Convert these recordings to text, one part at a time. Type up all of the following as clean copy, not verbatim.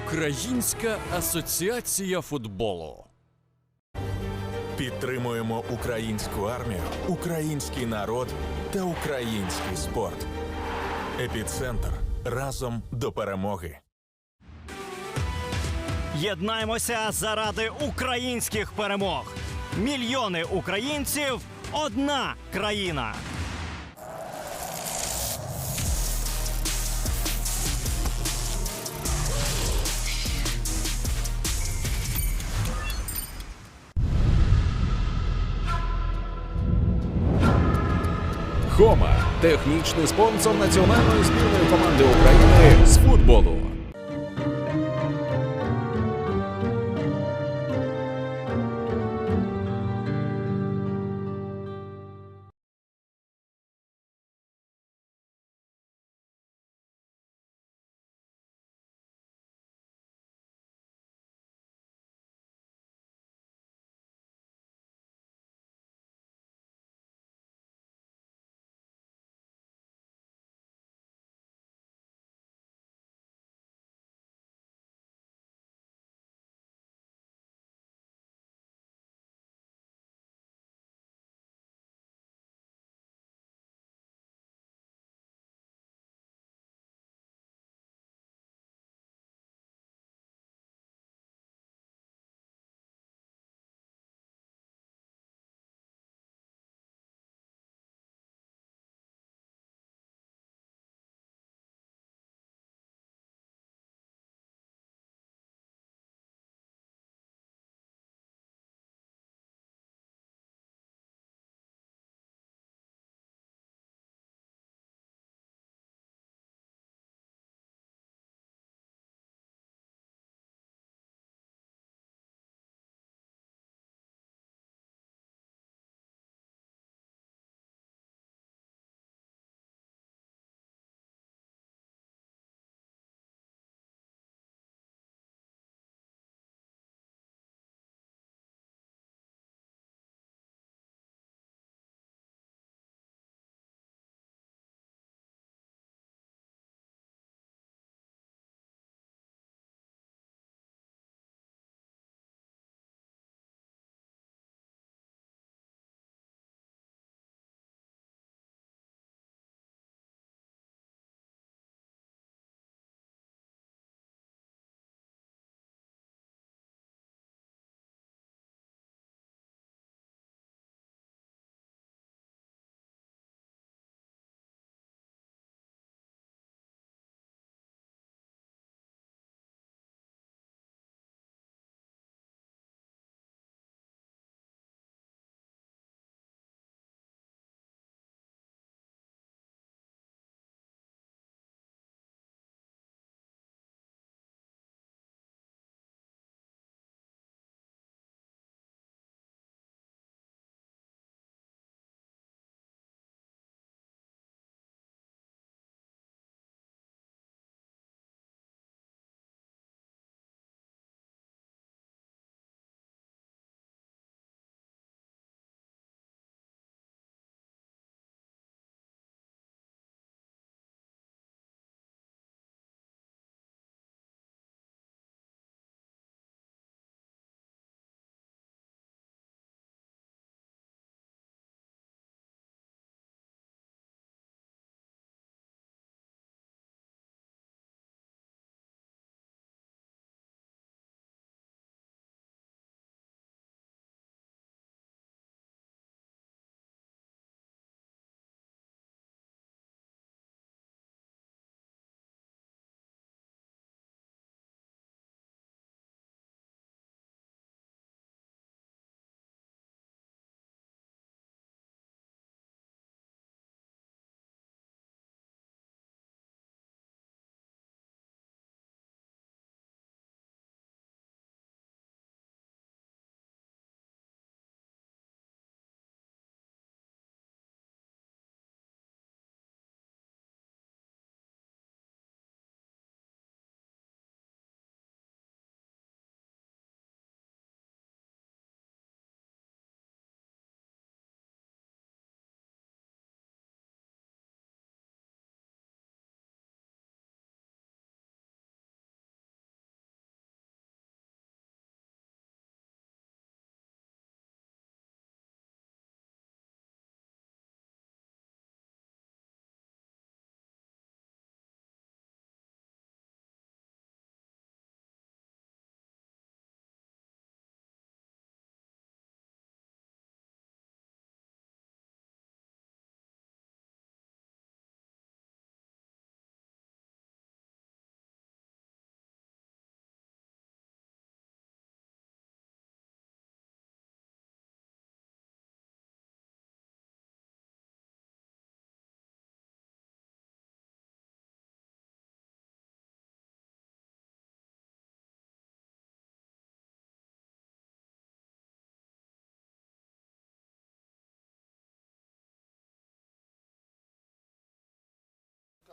Українська асоціація футболу. Підтримуємо українську армію, український народ та український спорт. Епіцентр. Разом до перемоги. Єднаймося заради українських перемог. Мільйони українців – одна країна. Хома – технічний спонсор національної збірної команди України з футболу.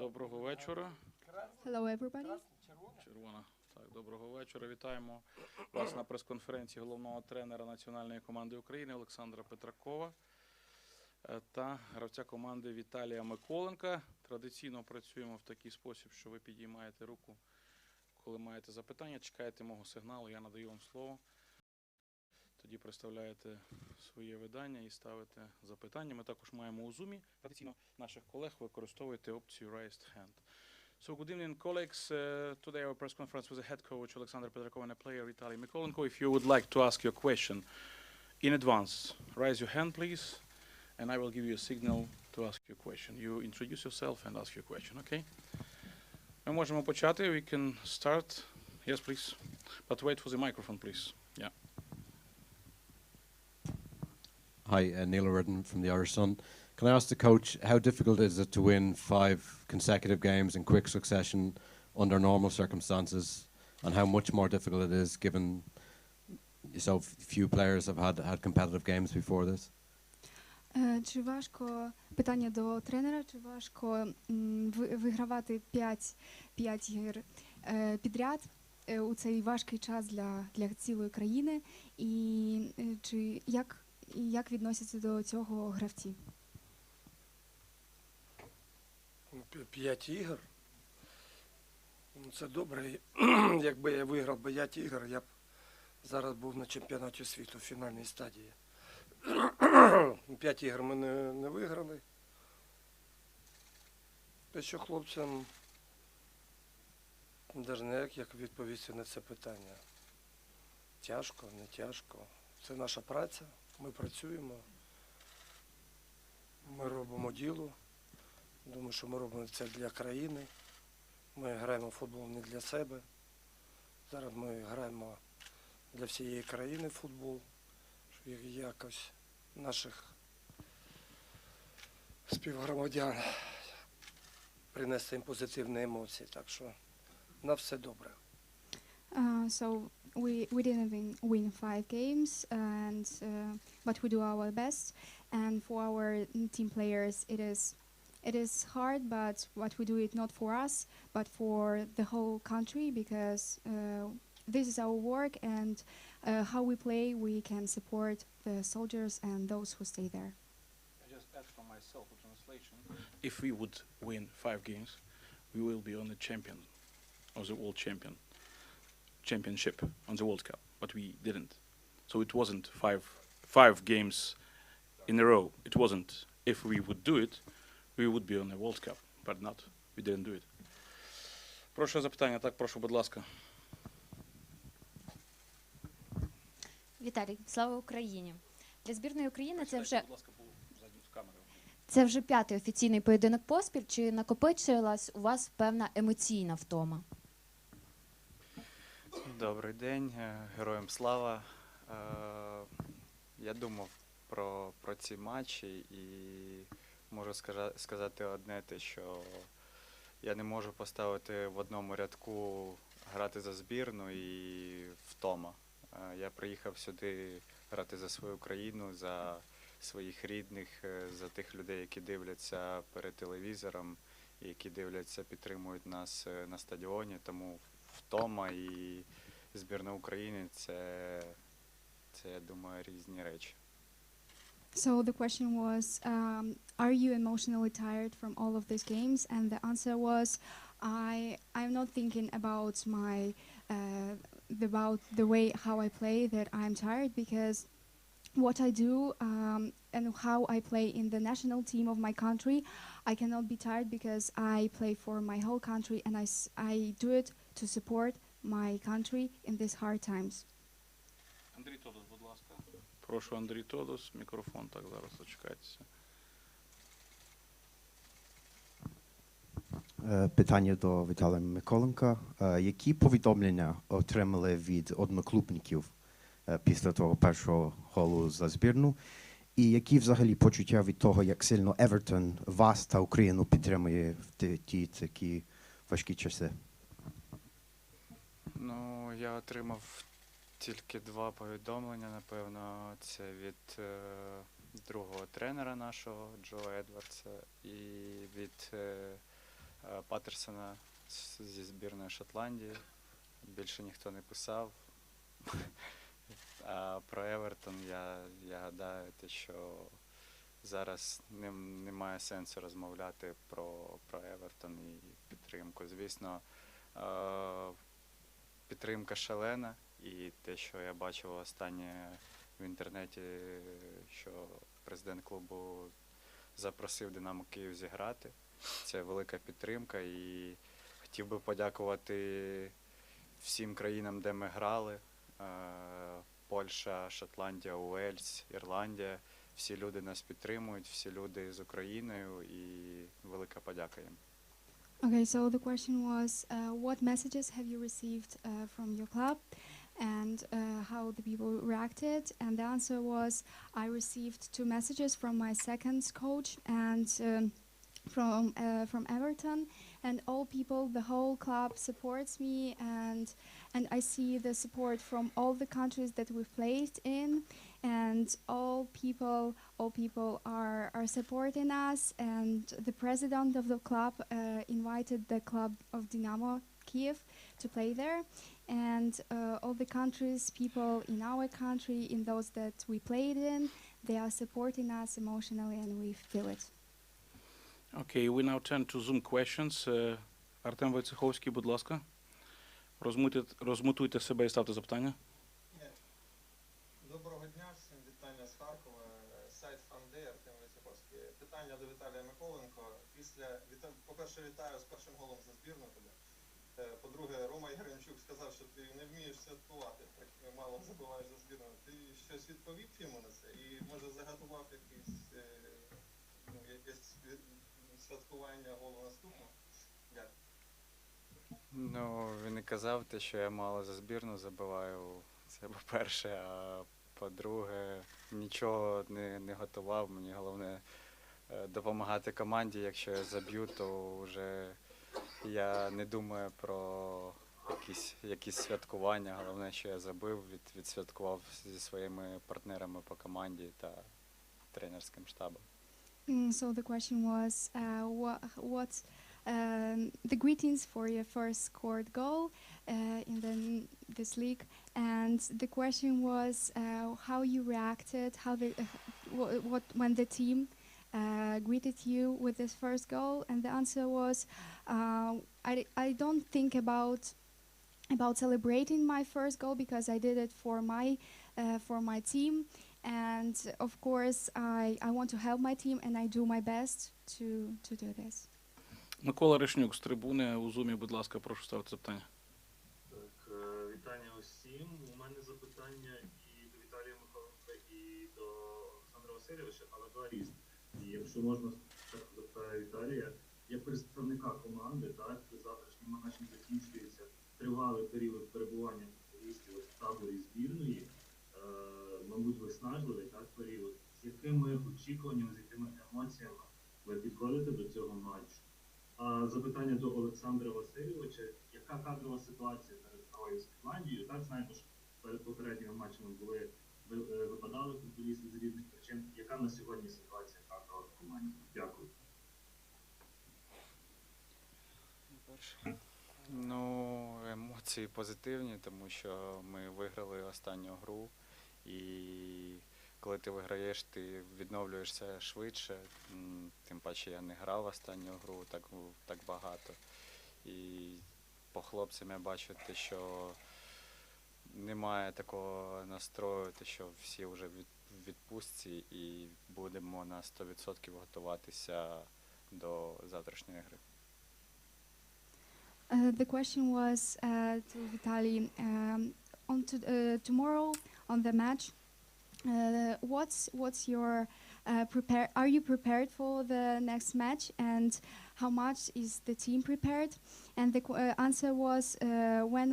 Доброго вечора. Hello, everybody. Червона. Так, доброго вечора. Вітаємо вас на прес-конференції головного тренера національної команди України Олександра Петракова та гравця команди Віталія Миколенка. Традиційно працюємо в такий спосіб, що ви підіймаєте руку, коли маєте запитання, чекаєте мого сигналу, я надаю вам слово. Тоді представляєте своє видання і ставите запитання. Ми також маємо у Zoom традиційно наших колег використовуєте опцію Raised Hand. So good evening, colleagues. Today our press conference with the head coach Olександра Петракова and a player Vitaly Mikolenko. If you would like to ask your question in advance, raise your hand, please, and I will give you a signal to ask your question. You introduce yourself and ask your question, okay? Ми можемо почати. We can start. Yes, please. But wait for the microphone, please. Yeah. Hi, Neil O'Riordan from the Irish Sun. Can I ask the coach, how difficult is it to win 5 consecutive games in quick succession under normal circumstances, and how much more difficult it is given so few players have had competitive games before this? Чи важко, питання до тренера, чи важко вигравати 5 ігор підряд у цей важкий час для цілої країни, і чи як відносяться до цього гравці? 5 ігор. Ну, це добре. Якби я виграв 5 ігор, я б зараз був на чемпіонаті світу в фінальній стадії. 5 ігор ми не виграли. Те, що хлопцям навіть не як відповісти на це питання. Тяжко, не тяжко. Це наша праця. Ми працюємо. Ми робимо діло. Думаю, що ми робимо це для країни. Ми граємо в футбол не для себе. Зараз ми граємо для всієї країни в футбол, щоб якось наших співгромадян принести їм позитивні емоції. Так що на все добре. So we didn't win 5 games, but we do our best. And for our team players, it is hard, but what we do it not for us, but for the whole country, because this is our work, and how we play, we can support the soldiers and those who stay there. I just add for myself a translation. If we would win 5 games, we will be on the champion of the world championship on the World Cup, but we didn't. So it wasn't 5 games in a row. It wasn't. If we would do it, we would be on the World Cup, but not. We didn't do it. Прошу запитання. Так, прошу, будь ласка. Віталій, слава Україні! Для збірної України Будь ласка, з камерою. це вже 5-й офіційний поєдинок поспіль. Чи накопичилась у вас певна емоційна втома? Добрий день, героям слава. Я думав про ці матчі і можу сказати одне те, що я не можу поставити в одному рядку грати за збірну і втома. Я приїхав сюди грати за свою країну, за своїх рідних, за тих людей, які дивляться перед телевізором, які дивляться, підтримують нас на стадіоні. Тому втома і збірна України – це, я думаю, різні речі. So the question was, are you emotionally tired from all of these games? And the answer was, I'm not thinking about about the way how I play that I'm tired, because what I do and how I play in the national team of my country, I cannot be tired because I play for my whole country, and I do it to support my country in these hard times. Андрій Тодос, будь ласка. Прошу, Андрій Тодос, мікрофон, так, зараз зачекайтеся. Питання до Віталія Миколенка. Які повідомлення отримали від одноклубників після того першого голу за збірну? І які взагалі почуття від того, як сильно Евертон вас та Україну підтримує в ті такі важкі часи? Ну, я отримав тільки 2 повідомлення, напевно. Це від другого тренера нашого, Джо Едвардса, і від Патерсона зі збірної Шотландії. Більше ніхто не писав. А про Евертон я гадаю, що зараз немає сенсу розмовляти про Евертон і підтримку. Звісно, підтримка шалена, і те, що я бачив останнє в інтернеті, що президент клубу запросив Динамо Київ зіграти. Це велика підтримка, і хотів би подякувати всім країнам, де ми грали. Польща, Шотландія, Уельс, Ірландія. Всі люди нас підтримують, всі люди з Україною, і велика подяка їм. Okay, so the question was, what messages have you received from your club, and how the people reacted? And the answer was, I received 2 messages from my second coach and from Everton, and all people, the whole club supports me, and I see the support from all the countries that we've played in, and all people are supporting us, and the president of the club invited the club of Dynamo Kiev to play there, and all the countries, people in our country, in those that we played in, they are supporting us emotionally, and we feel it. Okay, we now turn to Zoom questions. Артем Войцеховський, будь ласка. Розмутуйте себе і ставте запитання. Доброго дня, всім вітання з Харкова. Сайт Фанди, Артем Войцеховський. Питання до Віталія Миколенко. По-перше, вітаю з першим голом за збірну тебе. По-друге, Рома Яремчук сказав, що ти не вмієш святкувати, так мало забуваєш за збірну. Ти щось відповів йому на це? І, може, заготував якесь святкування голу наступного? Дякую. Ну, він і казав те, що я мало за збірну забиваю. Це по-перше, а по-друге, нічого не готував. Мені головне допомагати команді. Якщо я заб'ю, то вже я не думаю про якісь святкування. Головне, що я забив, відсвяткував зі своїми партнерами по команді та тренерським штабом. So the question was, what the greetings for your first scored goal in this league, and the question was how you reacted, what when the team greeted you with this first goal, and the answer was, I don't think about celebrating my first goal because I did it for my team. And of course, I want to help my team, and I do my best to do this. Микола Решнюк з трибуни у Зумі, будь ласка, прошу ставити запитання. Так, вітання усім. У мене запитання і до Віталія Михайленка, і до Олександра Васильовича, але 2 різні. І якщо можна, спочатку запитаю Віталія, як представника команди, так, завтрашнім матчем закінчується тривалий період перебування футболістів в таборі збірної, мабуть, виснажливий, так, період. З якими очікуваннями, з якими емоціями ви підходите до цього матчу? А запитання до Олександра Васильовича, яка кадрова ситуація перед грою з Ірландією? Так, знаєте, що перед попередніми матчами випадали футболісти з різних причин. Яка на сьогодні ситуація кадрова в команді? Дякую. Ну, емоції позитивні, тому що ми виграли останню гру, і коли ти виграєш, ти відновлюєшся швидше. Тим паче я не грав останню гру так багато. І по хлопцям я бачу те, що немає такого настрою, те, що всі вже в відпустці, і будемо на 100% готуватися до завтрашньої гри. The question was to Vitaly, tomorrow on the match. What's your are you prepared for the next match, and how much is the team prepared? And the answer was, when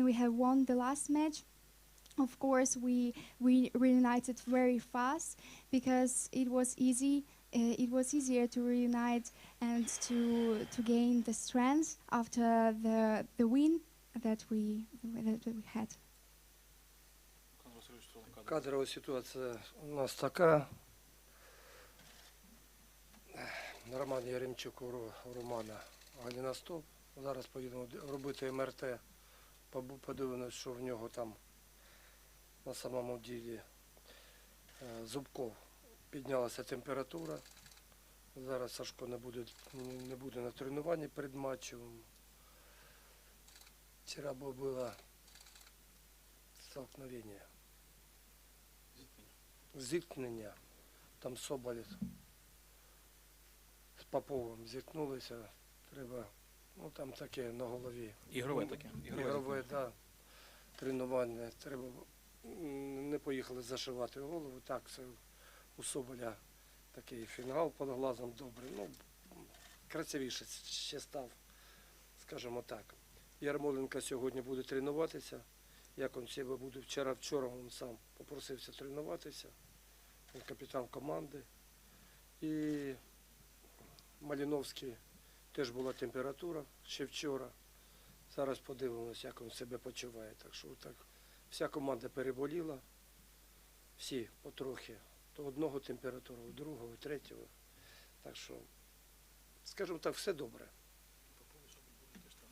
we have won the last match, of course we reunited very fast because it was easy. It was easier to reunite and to gain the strength after the win that we had. Кадрова ситуація у нас така. Роман Яремчук у Романа галіностоп. Зараз поїдемо робити МРТ. Подивимось, що в нього там на самому ділі зубков. Піднялася температура. Зараз Сашко не буде на тренуванні передматчевому. Вчора було столкновення. Зіткнення. Там Соболєв з Поповим зіткнулися. Треба, ну там таке на голові. Ігрове таке. Ігрове, да. Тренування. Треба, не поїхали зашивати голову. Так, це у Соболя такий фінгал під глазом добрий. Ну, красивіше ще став, скажімо так. Ярмоленко сьогодні буде тренуватися. Як він себе буде вчора він сам попросився тренуватися. Він капітан команди. І Маліновський теж була температура ще вчора. Зараз подивимося, як він себе почуває. Так що так, вся команда переболіла. Всі потрохи. То одного температуру, у другого, у третього. Так що, скажімо так, все добре.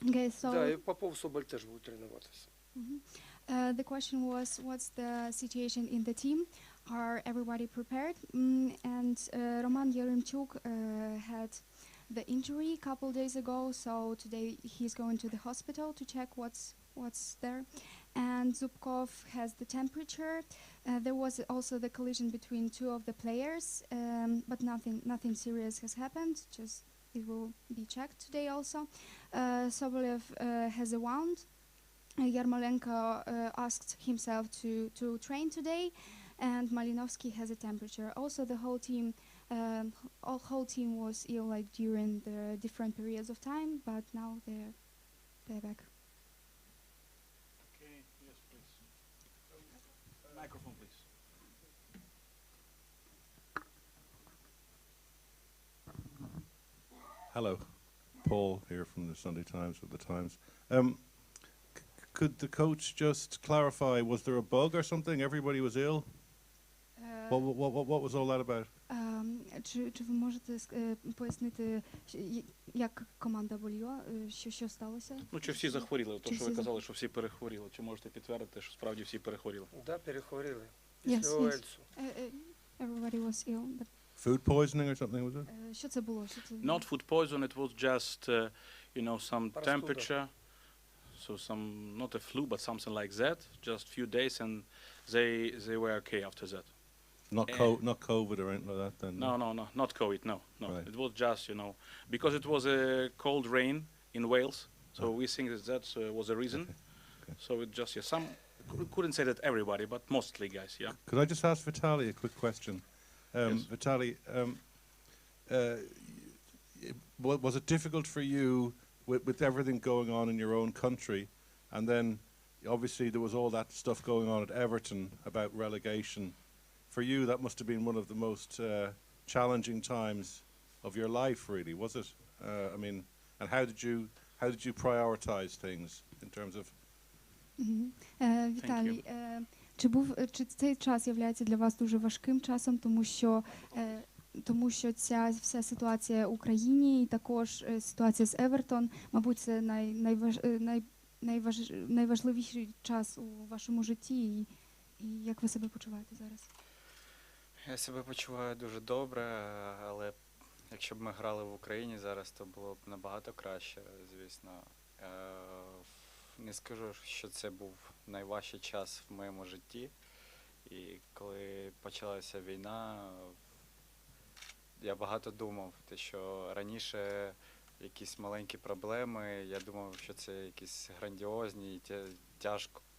Okay, so Да, і Попов, Соболь теж будуть тренуватися. the question was, what's the situation in the team? Are everybody prepared? And Roman Yaremchuk had the injury a couple days ago, so today he's going to the hospital to check what's there. And Zubkov has the temperature. There was also the collision between two of the players, but nothing serious has happened. Just it will be checked today also. Sobolev has a wound. Yarmolenko asked himself to train today, and Malinovsky has a temperature. Also, the whole team was ill like during the different periods of time, but now they're back. Okay, yes, please. Microphone, please. Hello, Paul here from the Sunday Times with the Times. Could the coach just clarify, was there a bug or something? Everybody was ill? What was all that about? Чи ви можете пояснити, як команда боліла, що сталося? Ну, чи всі захворіли? То, що ви казали, що всі перехворіли. Чи можете підтвердити, що справді всі перехворіли? Да, перехворіли. Yes, yes. Everybody was ill, but Food poisoning or something, was it? що це було? Not food poison, it was just, some temperature. So not a flu, but something like that. Just few days, and they were okay after that. Not COVID or anything like that then? No, not COVID, no. Right. It was just, because it was a cold rain in Wales, so we think that was a reason. Okay. So it just, some, couldn't say that everybody, but mostly guys, yeah. Could I just ask Vitaly a quick question? Yes. Vitaly, was it difficult for you with everything going on in your own country, and then obviously there was all that stuff going on at Everton about relegation? For you, that must have been one of the most challenging times of your life, really, was it? And how did you prioritize things in terms of? Віталій, чи цей час є для вас дуже важким часом, тому що ця вся ситуація в Україні і також ситуація з Евертон, мабуть, це найважливіший час у вашому житті, і як ви себе почуваєте зараз? Я себе почуваю дуже добре, але якщо б ми грали в Україні зараз, то було б набагато краще, звісно. Не скажу, що це був найважчий час в моєму житті. І коли почалася війна, я багато думав, що раніше якісь маленькі проблеми, я думав, що це якісь грандіозні і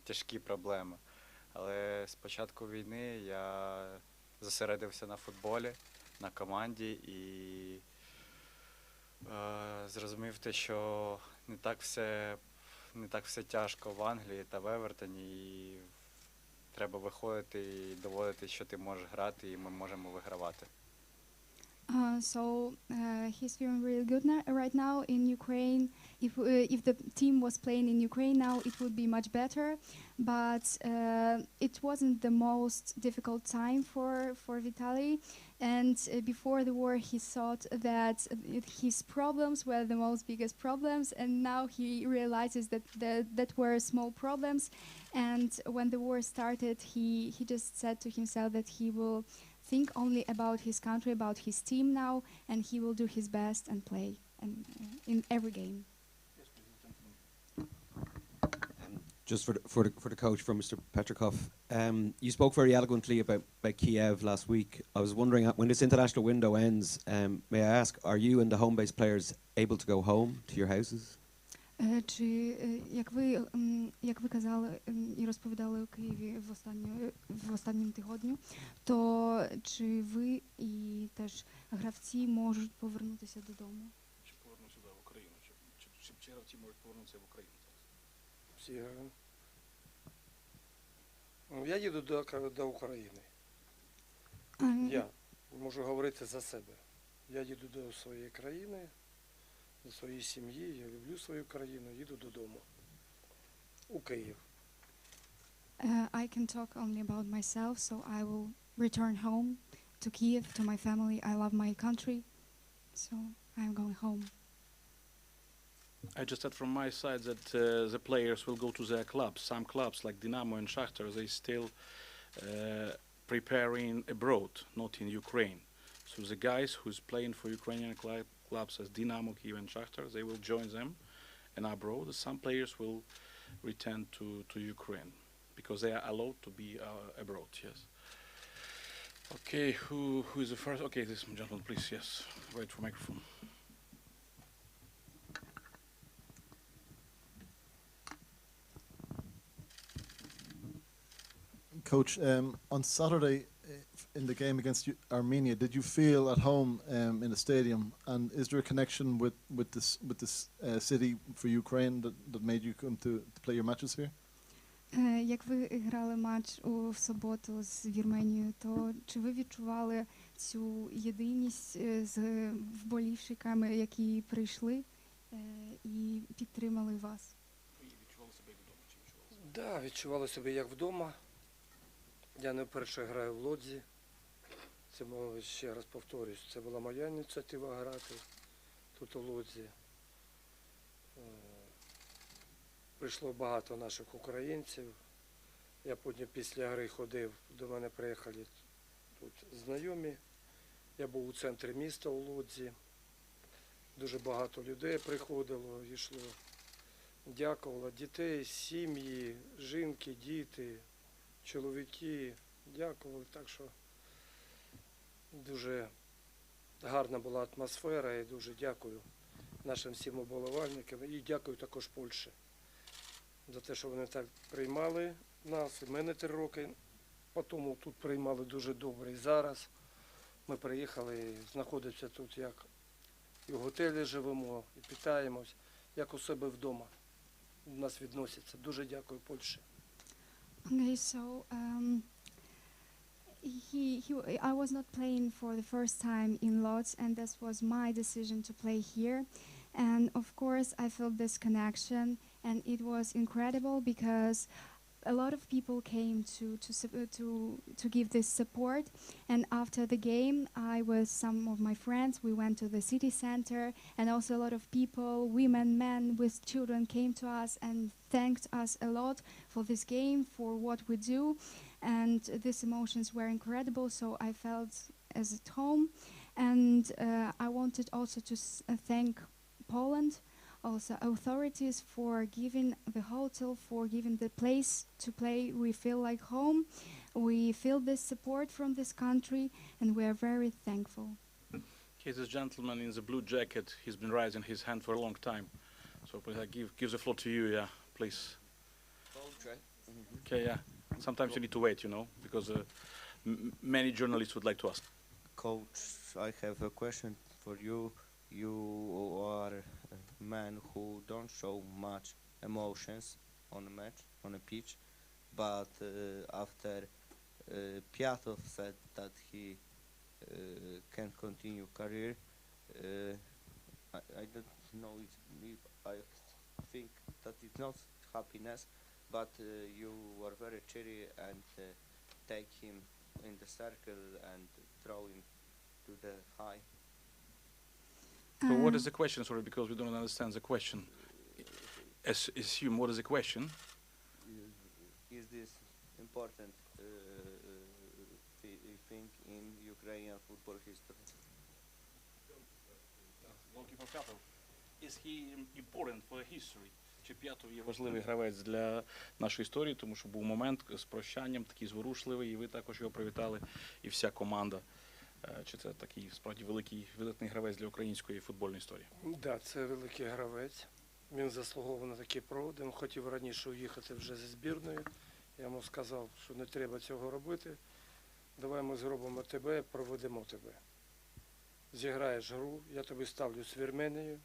тяжкі проблеми. Але з початку війни я зосередився на футболі, на команді і зрозумів те, що не так все тяжко в Англії та в Евертоні, і треба виходити і доводити, що ти можеш грати, і ми можемо вигравати. He's feeling really good right now in Ukraine. If the team was playing in Ukraine now, it would be much better. But it wasn't the most difficult time for Vitaly. And before the war, he thought that his problems were the most biggest problems, and now he realizes that that were small problems. And when the war started, he just said to himself that he will think only about his country, about his team now, and he will do his best and play in every game. Just for the coach, for Mr. Petrakov, you spoke very eloquently about Kiev last week. I was wondering, when this international window ends, may I ask, are you and the home-based players able to go home to your houses? Чи як ви казали і розповідали у Києві в останньому тижню, то чи ви і теж гравці можуть повернутися додому? Чи повернуться в Україну? Чи гравці можуть повернутися в Україну? Всі граємо. Я їду до України. Я можу говорити за себе. Я їду до своєї країни, до своєї сім'ї, я люблю свою країну, їду додому, у Київ. I can talk only about myself, so I will return home to Kiev, to my family. I love my country, so I am going home. I just said from my side that the players will go to their clubs. Some clubs like Dynamo and Shakhtar, they still preparing abroad, not in Ukraine. So the guys who's playing for Ukrainian clubs as Dynamo, Kiev and Shakhtar, they will join them and abroad. Some players will return to Ukraine because they are allowed to be abroad, yes. Okay, who is the first? Okay, this gentleman, please, yes. Wait for microphone. Coach, on Saturday in the game against Armenia, did you feel at home in the stadium? And is there a connection with this city for Ukraine that made you come to play your matches here? Як ви грали матч в суботу з Вірменією, то чи ви відчували цю єдиність з вболівшиками, які прийшли і підтримали вас? Так, відчували себе як вдома. Я не вперше граю в Лодзі. Це, ще раз повторюсь, це була моя ініціатива грати тут у Лодзі. Прийшло багато наших українців. Я потім після гри ходив, до мене приїхали тут знайомі. Я був у центрі міста у Лодзі. Дуже багато людей приходило, йшло. Дякувало дітей, сім'ї, жінки, діти, чоловіки. Дякували, так що дуже гарна була атмосфера і дуже дякую нашим всім уболівальникам і дякую також Польщі за те, що вони так приймали нас, і мене 3 роки, потім тут приймали дуже добре. І зараз ми приїхали, знаходимося тут, як і в готелі живемо, і питаємось, як у себе вдома до нас відносяться. Дуже дякую Польщі. Okay, so I was not playing for the first time in Lodz, and this was my decision to play here. And of course, I felt this connection, and it was incredible because a lot of people came to give this support. And after the game, I with some of my friends, we went to the city center, and also a lot of people, women, men with children, came to us and thanked us a lot for this game, for what we do. And these emotions were incredible, so I felt as at home. And I wanted also to thank Poland, also authorities, for giving the hotel, for giving the place to play. We feel like home. We feel this support from this country, and we are very thankful. Okay, this gentleman in the blue jacket, he's been raising his hand for a long time. So please, I give the floor to you, yeah, please. Okay, yeah. Sometimes you need to wait, you know, because many journalists would like to ask. Coach, I have a question for you. You are a man who don't show much emotions on a match, on a pitch, but after Piatov said that he can continue career, I don't know if I think that it's not happiness, but you were very cheery and take him in the circle and throw him to the high. So what is the question, sorry, because we don't understand the question. Assume, what is the question? Is this important thing in Ukrainian football history? Is he important for history? Чи П'ятов є важливий гравець для нашої історії, тому що був момент з прощанням, такий зворушливий, і ви також його привітали, і вся команда. Чи це такий справді великий, видатний гравець для української футбольної історії? Так, це великий гравець. Він заслуговував на такий провод. Він хотів раніше уїхати вже зі збірною. Я йому сказав, що не треба цього робити. Давай ми зробимо тебе, проведемо тебе. Зіграєш гру, я тобі ставлю з Вірменією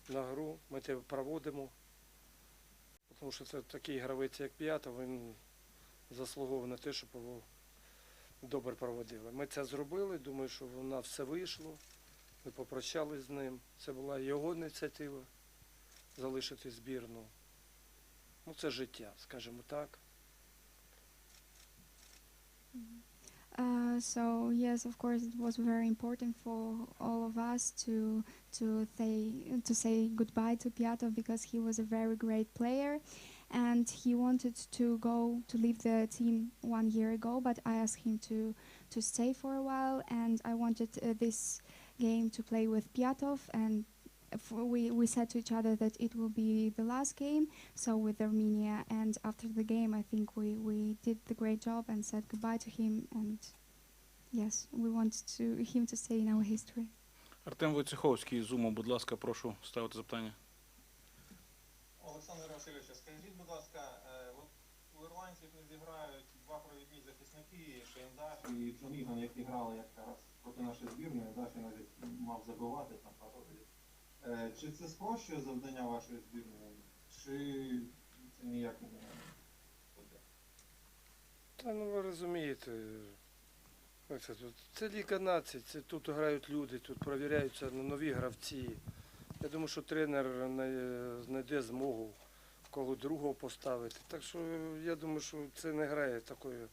на гру, ми тебе проводимо. Тому що це такий гравець, як П'ятов, він заслуговує на те, щоб його добре проводили. Ми це зробили, думаю, що в нас все вийшло. Ми попрощались з ним. Це була його ініціатива залишити збірну. Ну, це життя, скажімо так. So yes, of course, it was very important for all of us to say goodbye to Piatov because he was a very great player, and he wanted to leave the team 1 year ago. But I asked him to stay for a while, and I wanted this game to play with Piatov, and we said to each other that it will be the last game, so with Armenia. And after the game, I think we did the great job and said goodbye to him. And yes, we want him to stay in our history. Артем Войцеховський з Уму, будь ласка, прошу ставити запитання. Олександр Васильович, скажіть, будь ласка, от у ірландців не зіграють два провідні захисники, Шейндаш і Джон Іган, які грали якраз проти нашої збірної, Дафі навіть мав забивати там пару разів. Чи це спрощує завдання вашої збірної, чи це ніяк не буде? Та ну ви розумієте, це Ліга націй, це тут грають люди, тут перевіряються нові гравці. Я думаю, що тренер знайде змогу кого другого поставити. Так що я думаю, що це не грає такої,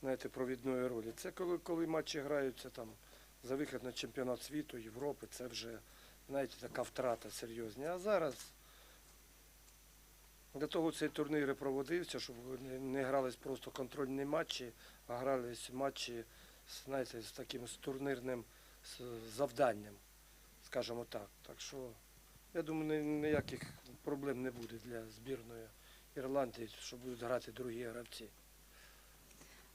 знаєте, провідної ролі. Це коли матчі граються там за вихід на чемпіонат світу, Європи, це вже, знаєте, така втрата серйозна. А зараз для того цей турнір і проводився, щоб не грались просто контрольні матчі, а грались матчі, знаєте, з таким турнірним завданням, скажімо так. Так що, я думаю, ніяких проблем не буде для збірної Ірландії, що будуть грати другі гравці.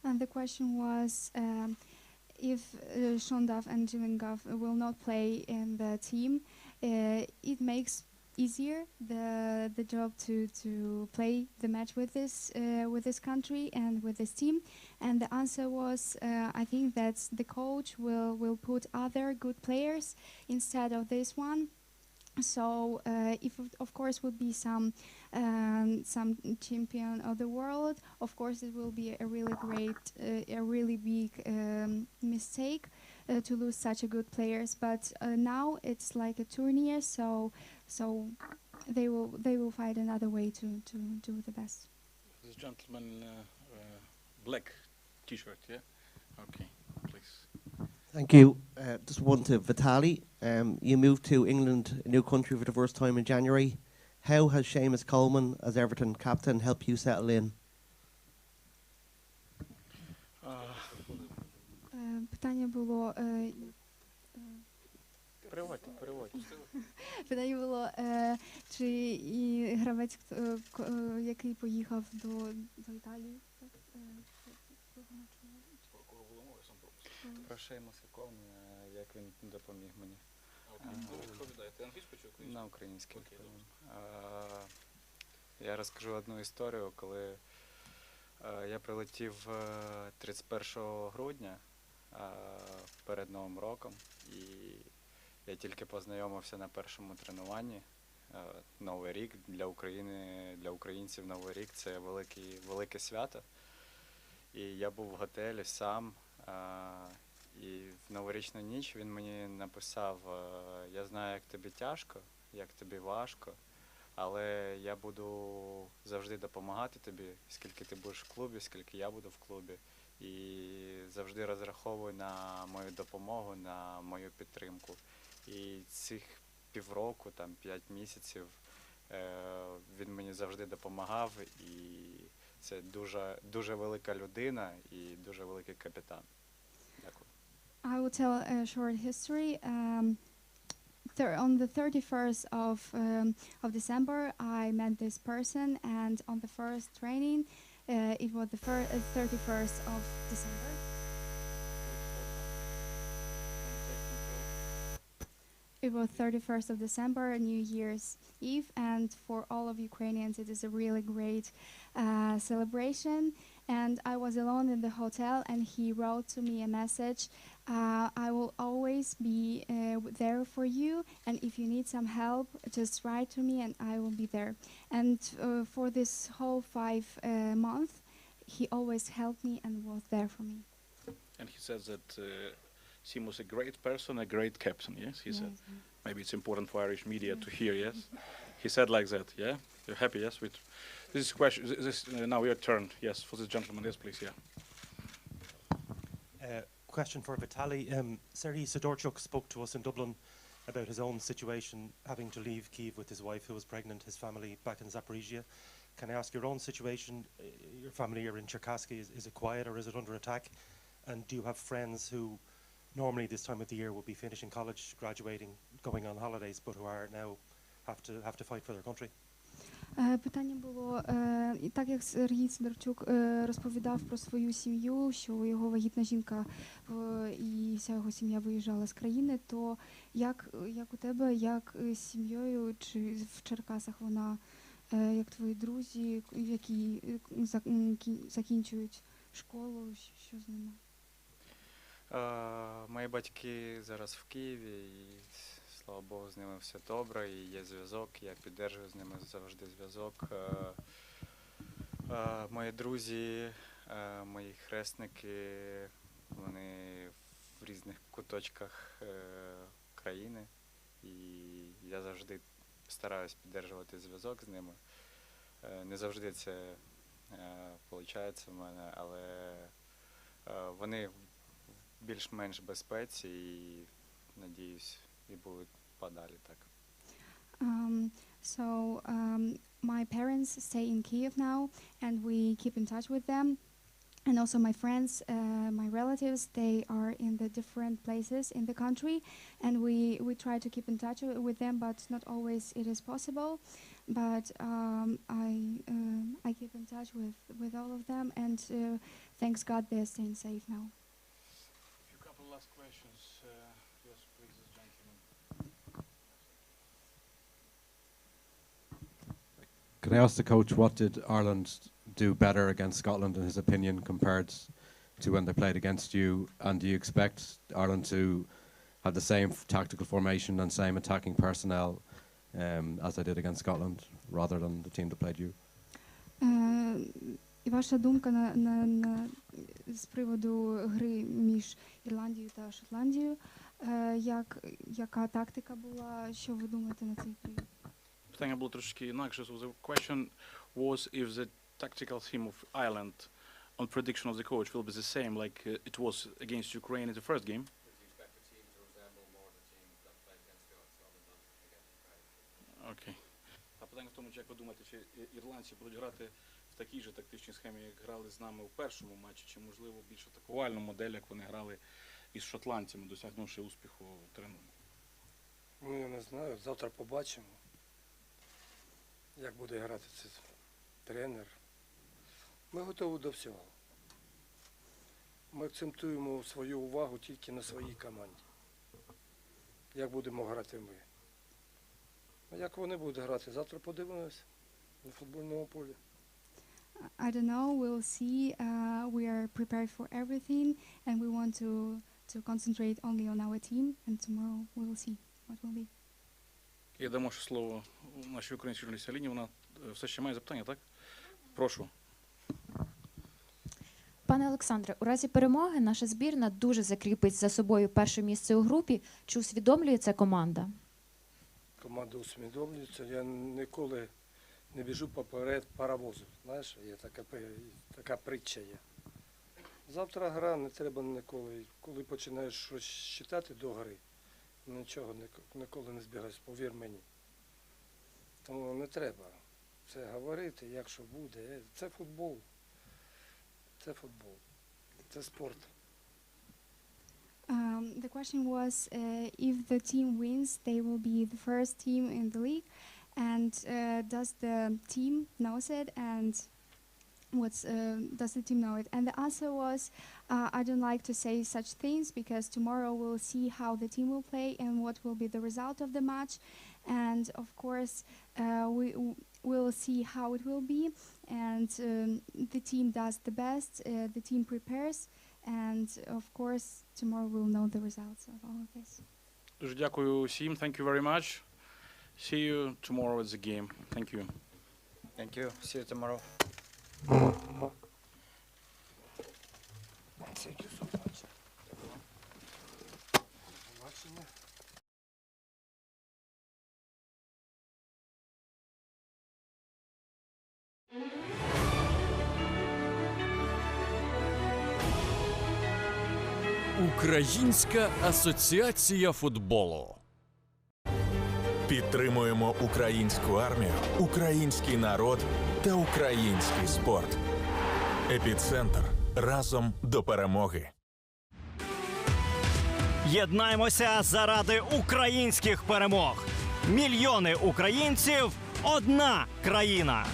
And the question was if Shondaf and Gillingham will not play in the team, it makes easier the job to play the match with this country and with this team. And the answer was I think that the coach will put other good players instead of this one. So if of course would be some champion of the world, of course it will be a really great, a really big mistake to lose such a good players. But now it's like a tournament, so they will find another way to do the best. This gentleman, black T-shirt, yeah? Okay, please. Thank you. Just one to Vitali. You moved to England, a new country for the first time in January. How has Seamus Coleman, as Everton captain, helped you settle in? Питання було питання було, чи і гравець, який поїхав до Італії, Про Шеймуса Коумана, як він допоміг мені. Ти англійською чи українською? На українській. Я розкажу одну історію, коли я прилетів 31 грудня перед Новим роком, і я тільки познайомився на першому тренуванні. Новий рік для України, для українців Новий рік – це велике свято. І я був в готелі сам, і в новорічну ніч він мені написав: я знаю, як тобі тяжко, як тобі важко, але я буду завжди допомагати тобі, скільки ти будеш в клубі, скільки я буду в клубі. і завжди розраховую на мою допомогу, на мою підтримку. І цих півроку, там 5 місяців, він мені завжди допомагав, і це дуже велика людина і дуже великий капітан. Дякую. I will tell a short history. On the 31st of December, I met this person, and on the first training, it was the 31st of December. It was 31st of December, New Year's Eve, and for all of Ukrainians, it is a really great celebration. And I was alone in the hotel, and he wrote to me a message. I will always be there for you, and if you need some help, just write to me, and I will be there. And for this whole 5 months, he always helped me and was there for me. And he says that Sim was a great person, a great captain, yes? He said. Maybe it's important for Irish media to hear, yes? He said like that, yeah? You're happy, yes? With this is question. Now your turn, yes, for this gentleman, yes, please, yeah. Question for Vitaly. Sergei Sidorchuk spoke to us in Dublin about his own situation, having to leave Kyiv with his wife who was pregnant, his family back in Zaporizhia. Can I ask your own situation? Your family are in Cherkasky. Is it quiet or is it under attack? And do you have friends who normally this time of the year will be finishing college, graduating, going on holidays, but who are now have to fight for their country? Питання було, і так як Сергій Сидорчук розповідав про свою сім'ю, що його вагітна жінка і вся його сім'я виїжджала з країни, то як у тебе, як з сім'єю, чи в Черкасах вона, як твої друзі, які закінчують школу, що з ними? Мої батьки зараз в Києві, і слава Богу, з ними все добре, і є зв'язок, я підтримую з ними завжди зв'язок. Мої друзі, мої хресники, вони в різних куточках країни, і я завжди стараюсь підтримувати зв'язок з ними. Не завжди це виходить в мене, але вони більш-менш безпеці і, надіюсь, і будуть подалі так. My parents stay in Kyiv now, and we keep in touch with them. And also my friends, my relatives, they are in the different places in the country, and we try to keep in touch with them, but not always it is possible. But I keep in touch with all of them, and thanks God they're staying safe now. A couple last questions. Yes, please, this gentleman. Can I ask the coach, what did Ireland do better against Scotland, in his opinion, compared to when they played against you? And do you expect Ireland to have the same tactical formation and same attacking personnel as they did against Scotland, rather than the team that played you? І ваша думка з приводу гри між Ірландією та Шотландією, яка тактика була, що ви думаєте на цей період? Питання було трошки інакше. So the question was if the tactical theme of Ireland on prediction of the coach will be the same like it was against Ukraine in the first game. Окей. А питання в тому, як ви думаєте, чи ірландці будуть грати в такій же тактичній схемі, як грали з нами у першому матчі, чи, можливо, більш атакувальну модель, як вони грали із шотландцями, досягнувши успіху в тренуванні? Ну, я не знаю. Завтра побачимо, як буде грати цей тренер. Ми готові до всього. Ми акцентуємо свою увагу тільки на своїй команді. Як будемо грати ми. А як вони будуть грати? Завтра подивимося на футбольному полі. I don't know, we'll see. We are prepared for everything, and we want to concentrate only on our team, and tomorrow we will see what will be. Я дамо ще слово нашій українській журналістці Аліні, вона все ще має запитання, так? Прошу. Пане Олександре, у разі перемоги наша збірна дуже закріпить за собою перше місце у групі. Чи усвідомлює це команда? Команда усвідомлюється. Я ніколи не біжу поперед паровозу. Знаєш, є така притча є. Завтра гра, не треба ніколи. Коли починаєш щось читати до гри, нічого ніколи не збігаєш, повір мені. Тому не треба це говорити, як що буде. Це футбол. Це футбол. Це спорт. The question was if the team wins, they will be the first team in the league. And does the team knows it? And does the team know it? And the answer was, I don't like to say such things because tomorrow we'll see how the team will play and what will be the result of the match. And of course, we will see how it will be. And the team does the best. The team prepares. And of course, tomorrow we'll know the results of all of this. Дуже дякую усім. Thank you very much. See you tomorrow at the game. Thank you. Thank you. See you tomorrow. Thank you so much. Українська асоціація футболу. Підтримуємо українську армію, український народ та український спорт. Епіцентр. Разом до перемоги. Єднаємося заради українських перемог. Мільйони українців – одна країна.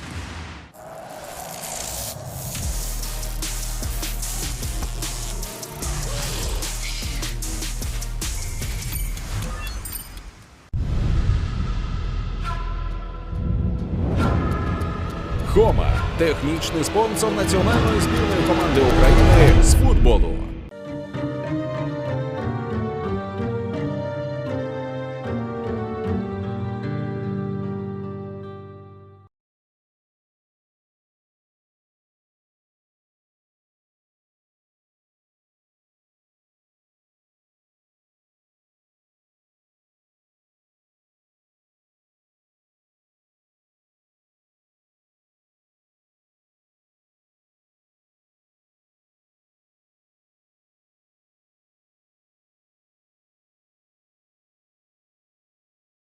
Хома – технічний спонсор національної збірної команди України з футболу.